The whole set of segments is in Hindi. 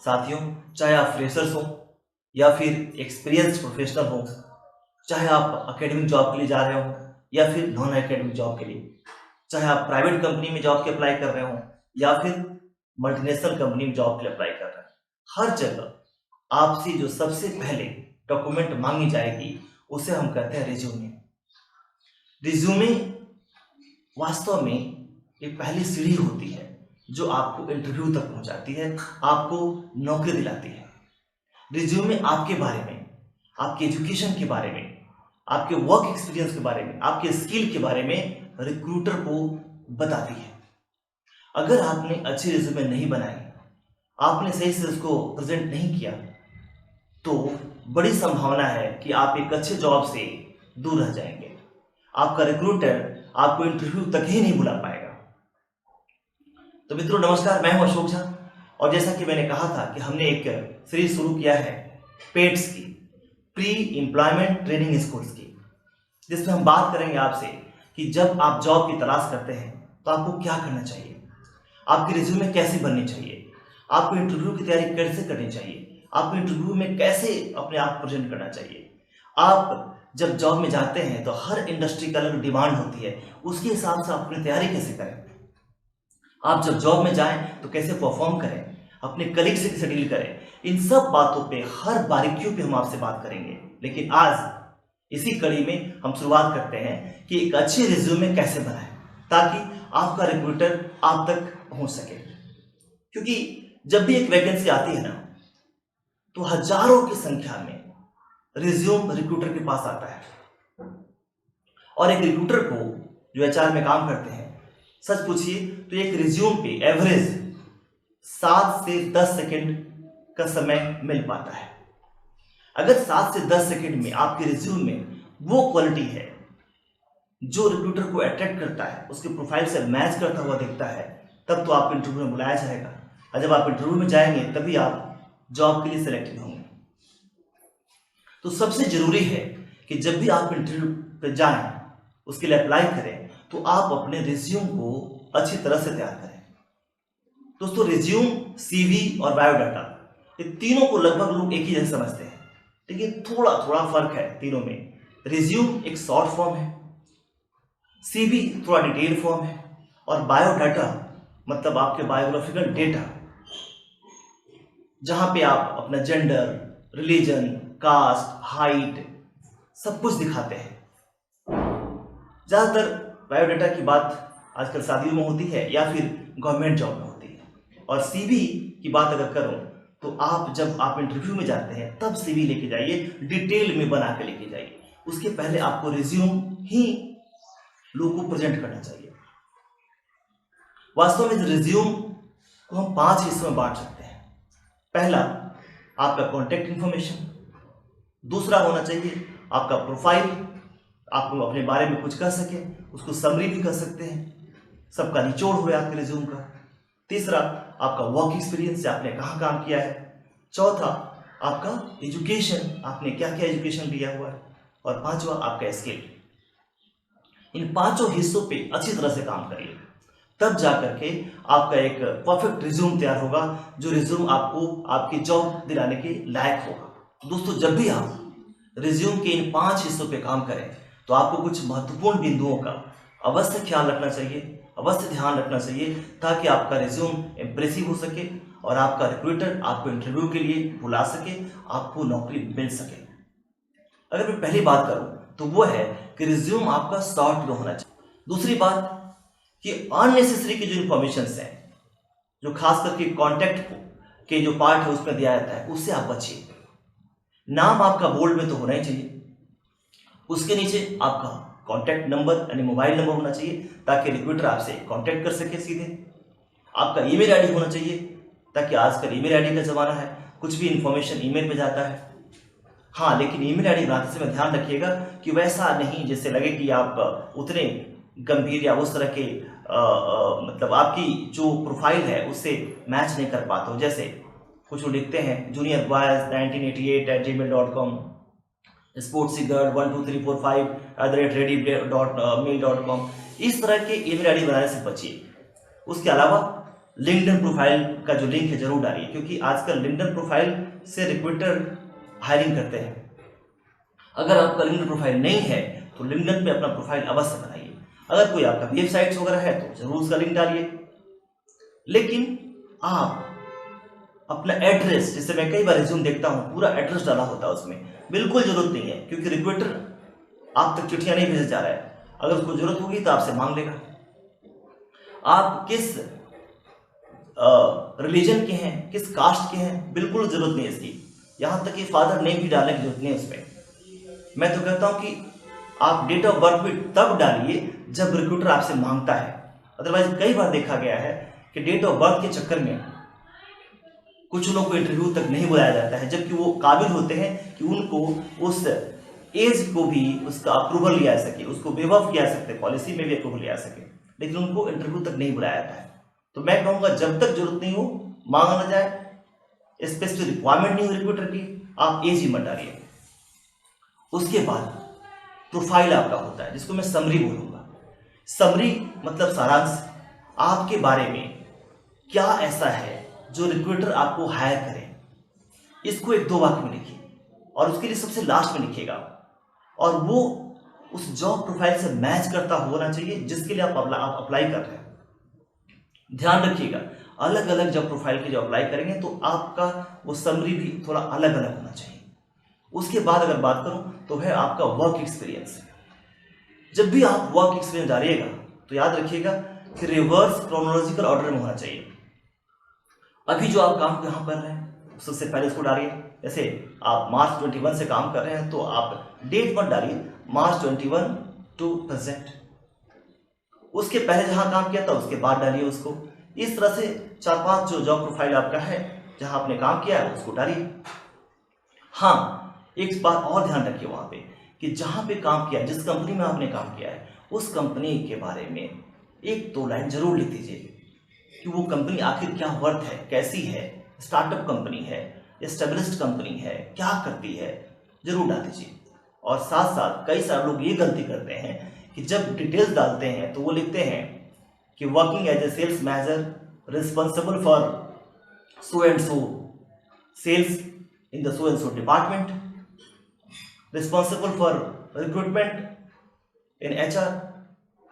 साथियों, चाहे आप फ्रेशर्स हो या फिर एक्सपीरियंस्ड प्रोफेशनल हो, चाहे आप एकेडमिक जॉब के लिए जा रहे हो या फिर नॉन एकेडमिक जॉब के लिए, चाहे आप प्राइवेट कंपनी में जॉब के अप्लाई कर रहे हो या फिर मल्टीनेशनल कंपनी में जॉब के लिए अप्लाई कर रहे हैं, हर जगह आपसे जो सबसे पहले डॉक्यूमेंट मांगी जाएगी उसे हम कहते हैं रिज्यूमे। रिज्यूमे वास्तव में एक पहली सीढ़ी होती है जो आपको इंटरव्यू तक पहुंचाती है, आपको नौकरी दिलाती है। रिज्यूमे आपके बारे में, आपके एजुकेशन के बारे में, आपके वर्क एक्सपीरियंस के बारे में, आपके स्किल के बारे में रिक्रूटर को बताती है। अगर आपने अच्छी रिज्यूमे नहीं बनाई, आपने सही से उसको प्रेजेंट नहीं किया, तो बड़ी संभावना है कि आप एक अच्छे जॉब से दूर रह जाएंगे। आपका रिक्रूटर आपको इंटरव्यू तक ही नहीं बुला पाएगा। तो मित्रों नमस्कार, मैं हूं अशोक झा और जैसा कि मैंने कहा था कि हमने एक सीरीज शुरू किया है पेट्स की, प्री एम्प्लॉयमेंट ट्रेनिंग स्कूल्स की, जिसमें हम बात करेंगे आपसे कि जब आप जॉब की तलाश करते हैं तो आपको क्या करना चाहिए, आपकी रिज्यूमे कैसी बननी चाहिए, आपको इंटरव्यू की तैयारी कैसे करनी चाहिए, आपको इंटरव्यू में कैसे अपने आप प्रेजेंट करना चाहिए। आप जब जॉब में जाते हैं तो हर इंडस्ट्री का अलग डिमांड होती है, उसके हिसाब से आप अपनी तैयारी कैसे करें। आप जब जॉब में जाएं तो कैसे परफॉर्म करें, अपने कलीग से कैसे डील करें, इन सब बातों पे, हर बारीकियों पे हम आपसे बात करेंगे। लेकिन आज इसी कड़ी में हम शुरुआत करते हैं कि एक अच्छी रिज्यूमे कैसे बनाएं ताकि आपका रिक्रूटर आप तक पहुंच सके। क्योंकि जब भी एक वैकेंसी आती है ना, तो हजारों की संख्या में रिज्यूम रिक्रूटर के पास आता है और एक रिक्रूटर को जो एचआर में काम करते हैं, सच पूछिए तो एक रिज्यूम पे एवरेज 7 से 10 सेकंड का समय मिल पाता है। अगर 7 से 10 सेकंड में आपके रिज्यूम में वो क्वालिटी है जो रिक्रूटर को अट्रैक्ट करता है, उसके प्रोफाइल से मैच करता हुआ दिखता है, तब तो आपको इंटरव्यू में बुलाया जाएगा। और जब आप इंटरव्यू में जाएंगे तभी आप जॉब के लिए सिलेक्टेड होंगे। तो सबसे जरूरी है कि जब भी आप इंटरव्यू पे जाएं, उसके लिए अप्लाई करें, तो आप अपने रिज्यूम को अच्छी तरह से तैयार करें। दोस्तों रिज्यूम, सीवी और बायोडाटा, ये तीनों को लगभग लोग एक ही जैसे समझते हैं, लेकिन थोड़ा थोड़ा फर्क है तीनों में। रिज्यूम एक शॉर्ट फॉर्म है, सीवी थोड़ा डिटेल फॉर्म है, और बायोडाटा मतलब आपके बायोग्राफिकल डेटा, जहां पे आप अपना जेंडर, रिलीजन, कास्ट, हाइट सब कुछ दिखाते हैं। ज्यादातर बायोडाटा की बात आजकल शादियों में होती है या फिर गवर्नमेंट जॉब में होती है। और सीवी की बात अगर करूं तो आप जब आप इंटरव्यू में जाते हैं तब सीवी लेके जाइए, डिटेल में बना के लेके जाइए। उसके पहले आपको रिज्यूम ही लोगों को प्रेजेंट करना चाहिए। वास्तव में रिज्यूम को हम 5 हिस्सों में बांट सकते हैं। पहला आपका कॉन्टैक्ट इंफॉर्मेशन, दूसरा होना चाहिए आपका प्रोफाइल, आप अपने बारे में कुछ कह सके, उसको समरी भी कर सकते हैं, सबका निचोड़ हुआ आपके रिज्यूम का। तीसरा आपका वर्क एक्सपीरियंस, आपने कहाँ काम किया है। चौथा आपका एजुकेशन, आपने क्या क्या एजुकेशन लिया हुआ है। और पांचवा आपका स्किल। इन पांचों हिस्सों पे अच्छी तरह से काम करिए, तब जाकर के आपका एक परफेक्ट रिज्यूम तैयार होगा, जो रिज्यूम आपको आपकी जॉब दिलाने के लायक होगा। दोस्तों जब भी आप रिज्यूम के इन 5 हिस्सों पे काम करें तो आपको कुछ महत्वपूर्ण बिंदुओं का अवश्य ख्याल रखना चाहिए, अवश्य ध्यान रखना चाहिए, ताकि आपका रिज्यूम इंप्रेसिव हो सके और आपका रिक्रूटर आपको इंटरव्यू के लिए बुला सके, आपको नौकरी मिल सके। अगर मैं पहली बात करूं तो वो है कि रिज्यूम आपका शॉर्ट में होना चाहिए। दूसरी बात कि अननेसेसरी की जो इंफॉर्मेशन है, जो खास करके कॉन्टैक्ट के जो पार्ट है उसमें दिया जाता है, उससे आप बचिए। नाम आपका बोल्ड में तो होना ही चाहिए, उसके नीचे आपका कॉन्टैक्ट नंबर यानी मोबाइल नंबर होना चाहिए ताकि रिक्रूटर आपसे कॉन्टैक्ट कर सके सीधे। आपका ईमेल आईडी होना चाहिए ताकि आजकल ईमेल आईडी का जमाना है, कुछ भी इंफॉर्मेशन ईमेल पे जाता है। हाँ, लेकिन ईमेल आईडी बनाते समय ध्यान रखिएगा कि वैसा नहीं जैसे लगे कि आप उतने गंभीर या उस तरह के मतलब आपकी जो प्रोफाइल है उससे मैच नहीं कर पाते हो। जैसे कुछ लोग लिखते हैं जूनियर बॉयज 1988@gmail.com, sportsygirl12345@ready.mail.com, इस तरह के ईमेल आईडी बनाने से बचिए। उसके अलावा लिंक्डइन प्रोफाइल का जो लिंक है जरूर डालिए, क्योंकि आजकल लिंक्डइन प्रोफाइल से रिक्रूटर हायरिंग करते हैं। अगर आपका लिंक्डइन प्रोफाइल नहीं है तो लिंक्डइन पे अपना प्रोफाइल अवश्य बनाइए। अगर कोई आपका वेबसाइट्स वगैरह है तो जरूर उसका लिंक डालिए। लेकिन आप अपना एड्रेस, जैसे मैं कई बार रिज्यूम देखता हूँ पूरा एड्रेस डाला होता है उसमें, बिल्कुल जरूरत नहीं है, क्योंकि रिक्रूटर आप तक चिट्ठियां नहीं भेजा जा रहा है। अगर उसको जरूरत होगी तो आपसे मांग लेगा। आप किस रिलीजन के हैं, किस कास्ट के हैं, बिल्कुल जरूरत नहीं है इसकी। यहां तक कि फादर नेम भी डालने की जरूरत नहीं है उसमें। मैं तो कहता हूं कि आप डेट ऑफ बर्थ भी तब डालिए जब रिक्रूटर आपसे मांगता है। अदरवाइज कई बार देखा गया है कि डेट ऑफ बर्थ के चक्कर में कुछ लोग को इंटरव्यू तक नहीं बुलाया जाता है, जबकि वो काबिल होते हैं कि उनको उस एज को भी उसका अप्रूवल लिया जा सके, उसको वेव ऑफ किया जा सकते, पॉलिसी में भी अप्रूवल लिया जा सके, लेकिन उनको इंटरव्यू तक नहीं बुलाया जाता है। तो मैं कहूँगा जब तक जरूरत नहीं हो, मांगा ना जाए, स्पेसिफिक रिक्वायरमेंट नहीं हो रिक्रूटर की, आप एज ही मत डालिए। उसके बाद प्रोफाइल आपका होता है, जिसको मैं समरी बोलूँगा। समरी मतलब सारांश, आपके बारे में क्या ऐसा है जो रिक्रूटर आपको हायर करे। इसको 1-2 वाक्य में लिखिए और उसके लिए सबसे लास्ट में लिखिएगा, और वो उस जॉब प्रोफाइल से मैच करता होना चाहिए जिसके लिए आप अप्लाई कर रहे हैं। ध्यान रखिएगा, अलग अलग जॉब प्रोफाइल के जो अप्लाई करेंगे तो आपका वो समरी भी थोड़ा अलग अलग होना चाहिए। उसके बाद अगर बात करूं तो है आपका वर्क एक्सपीरियंस। जब भी आप वर्क एक्सपीरियंस डालिएगा तो याद रखिएगा कि रिवर्स क्रोनोलॉजिकल ऑर्डर में होना चाहिए। अभी जो आप काम यहां कर रहे हैं सबसे पहले उसको डालिए। जैसे आप मार्च 21 से काम कर रहे हैं तो आप डेट मत डालिए, मार्च 21 टू प्रेजेंट। उसके पहले जहां काम किया था उसके बाद डालिए उसको। इस तरह से 4-5 जो जॉब प्रोफाइल आपका है जहां आपने काम किया है उसको डालिए। हाँ, एक बात और ध्यान रखिए वहां पे कि जहां पे काम किया, जिस कंपनी में आपने काम किया है उस कंपनी के बारे में 1-2 लाइन जरूर लिख दीजिए कि वो कंपनी आखिर क्या वर्थ है, कैसी है, स्टार्टअप कंपनी है, एस्टेब्लिश्ड कंपनी है, क्या करती है, जरूर डाल दीजिए। और साथ साथ कई सारे लोग ये गलती करते हैं कि जब डिटेल्स डालते हैं तो वो लिखते हैं कि working as a sales manager responsible for so and so sales in the so and so department, responsible for recruitment in HR।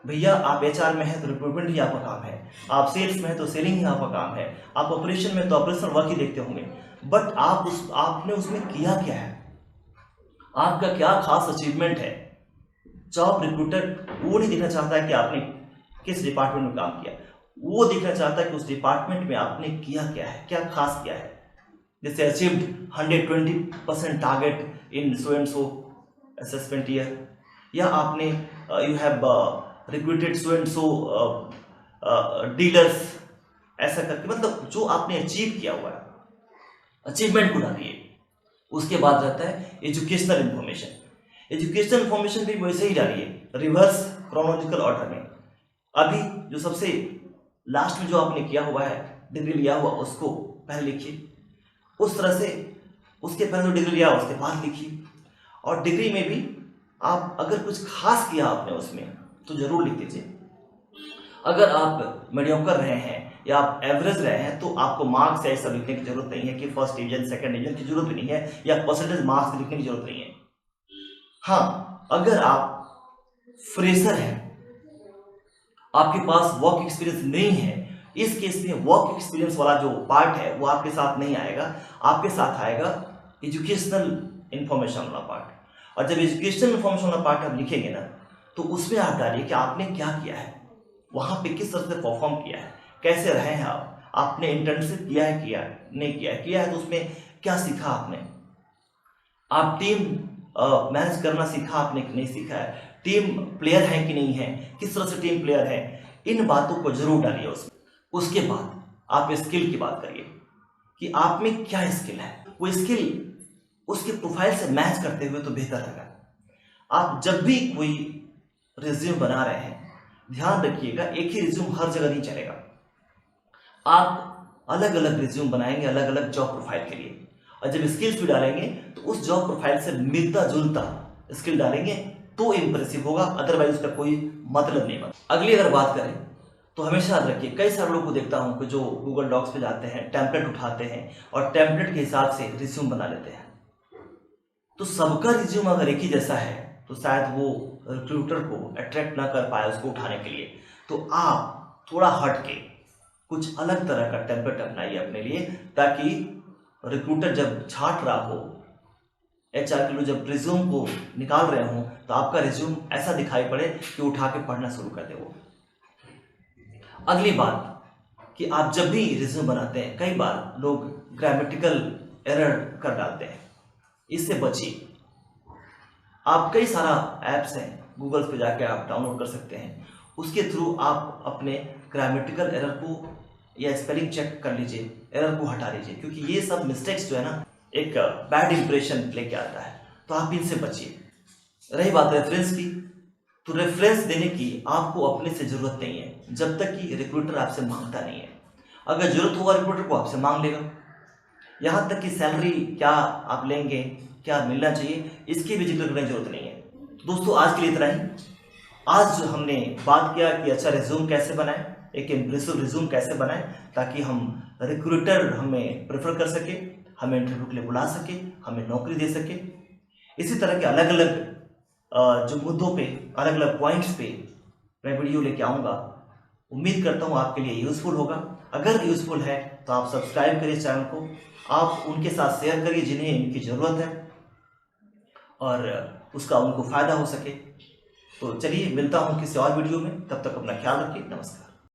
भैया आप HR में हैं तो रिक्रूटमेंट ही आपका काम है, आप सेल्स में हैं तो सेलिंग ही आपका काम है, आप ऑपरेशन में तो ऑपरेशनल वर्क ही देखते होंगे। बट आपने उसमें किया क्या है, आपका क्या खास अचीवमेंट है। जॉब रिक्रूटर वो नहीं देखना चाहता है कि आपने किस डिपार्टमेंट में काम किया, वो देखना चाहता है कि उस डिपार्टमेंट में आपने किया क्या है, क्या खास किया है। जैसे achieved 120% target in so and so assessment year, या आपने you have recruited so and so dealers, ऐसा करके मतलब जो आपने अचीव किया हुआ है अचीवमेंट को डालिए। उसके बाद रहता है एजुकेशनल इंफॉर्मेशन। एजुकेशनल इंफॉर्मेशन भी वैसे ही डालिए, रिवर्स क्रोनोलॉजिकल ऑर्डर में। अभी जो सबसे लास्ट में जो आपने किया हुआ है, डिग्री लिया हुआ, उसको पहले लिखिए। उस तरह से उसके पहले जो डिग्री लिया उसके बाद लिखिए। और डिग्री में भी आप अगर कुछ खास किया आपने उसमें तो जरूर लिख दीजिए। अगर आप मीडियोकर रहे हैं या आप एवरेज रहे हैं तो आपको मार्क्स या ऐसा लिखने की जरूरत नहीं है कि फर्स्ट डिवीजन सेकंड डिवीजन की जरूरत भी नहीं है, या परसेंटेज मार्क्स लिखने की जरूरत नहीं है। हाँ, अगर आप फ्रेशर हैं, आपके पास वर्क एक्सपीरियंस नहीं है, इस केस में वर्क एक्सपीरियंस वाला जो पार्ट है वो आपके साथ नहीं आएगा, आपके साथ आएगा एजुकेशनल इंफॉर्मेशन वाला पार्ट। और जब एजुकेशनल इंफॉर्मेशन वाला पार्ट आप लिखेंगे ना तो उसमें आप डालिए कि आपने क्या किया है, वहां पे किस तरह से परफॉर्म किया है, कैसे रहे हैं आप, आपने इंटर्नशिप किया है, किया नहीं किया है तो उसमें क्या सीखा आपने, आप टीम मैनेज करना सीखा आपने कि नहीं सीखा है, टीम प्लेयर है कि नहीं है, किस तरह से टीम प्लेयर है, इन बातों को जरूर डालिए उसमें। उसके बाद आप स्किल की बात करिए कि आप में क्या स्किल है, वो स्किल उसके प्रोफाइल से मैच करते हुए तो बेहतर रहेगा। आप जब भी कोई रिज्यूम बना रहे हैं ध्यान रखिएगा एक ही रिज्यूम हर जगह नहीं चलेगा। आप अलग अलग रिज्यूम बनाएंगे अलग अलग जॉब प्रोफाइल के लिए, और जब स्किल्स भी डालेंगे तो उस जॉब प्रोफाइल से मिलता जुलता स्किल डालेंगे तो इंप्रेसिव होगा, अदरवाइज उसका कोई मतलब नहीं बनता। अगली अगर बात करें तो हमेशा याद रखिए, कई सारे लोगों को देखता हूँ कि जो गूगल डॉक्स पे जाते हैं, टेम्पलेट उठाते हैं और टेम्पलेट के हिसाब से रिज्यूम बना लेते हैं। तो सबका रिज्यूम अगर एक ही जैसा है तो शायद वो रिक्रूटर को अट्रैक्ट ना कर पाए उसको उठाने के लिए। तो आप थोड़ा हट के कुछ अलग तरह का टेम्पलेट अपनाइए अपने लिए, ताकि रिक्रूटर जब छांट रहा हो, एचआर के लोग जब रिज्यूम को निकाल रहे हों, तो आपका रिज्यूम ऐसा दिखाई पड़े कि उठा के पढ़ना शुरू कर दे वो। अगली बात कि आप जब भी रिज्यूम बनाते हैं, कई बार लोग ग्रामेटिकल एरर कर डालते हैं, इससे बचिए। आप कई सारा ऐप्स हैं गूगल पे जाके आप डाउनलोड कर सकते हैं, उसके थ्रू आप अपने ग्रामेटिकल एरर को या स्पेलिंग चेक कर लीजिए, एरर को हटा लीजिए, क्योंकि ये सब मिस्टेक्स जो है ना एक बैड इंप्रेशन लेके आता है, तो आप इनसे बचिए। रही बात रेफरेंस की, तो रेफरेंस देने की आपको अपने से ज़रूरत नहीं है जब तक कि रिक्रूटर आपसे मांगता नहीं है। अगर ज़रूरत होगा रिक्रूटर को आपसे मांग लेगा। यहाँ तक कि सैलरी क्या आप लेंगे, क्या मिलना चाहिए, इसकी भी जिक्र करने की जरूरत नहीं है। तो दोस्तों आज के लिए इतना ही। आज हमने बात किया कि अच्छा रिज्यूम कैसे बनाएं, एक इम्प्रेसिव रिज्यूम कैसे बनाएं, ताकि हम रिक्रूटर हमें प्रेफर कर सके, हमें इंटरव्यू के लिए बुला सके, हमें नौकरी दे सके। इसी तरह के अलग अलग जो मुद्दों पे, अलग अलग पॉइंट्स पे मैं वीडियो लेके आऊँगा। उम्मीद करता हूँ आपके लिए यूज़फुल होगा। अगर यूज़फुल है तो आप सब्सक्राइब करिए चैनल को, आप उनके साथ शेयर करिए जिन्हें इनकी ज़रूरत है और उसका उनको फ़ायदा हो सके। तो चलिए मिलता हूँ किसी और वीडियो में, तब तक अपना ख्याल रखिए। नमस्कार।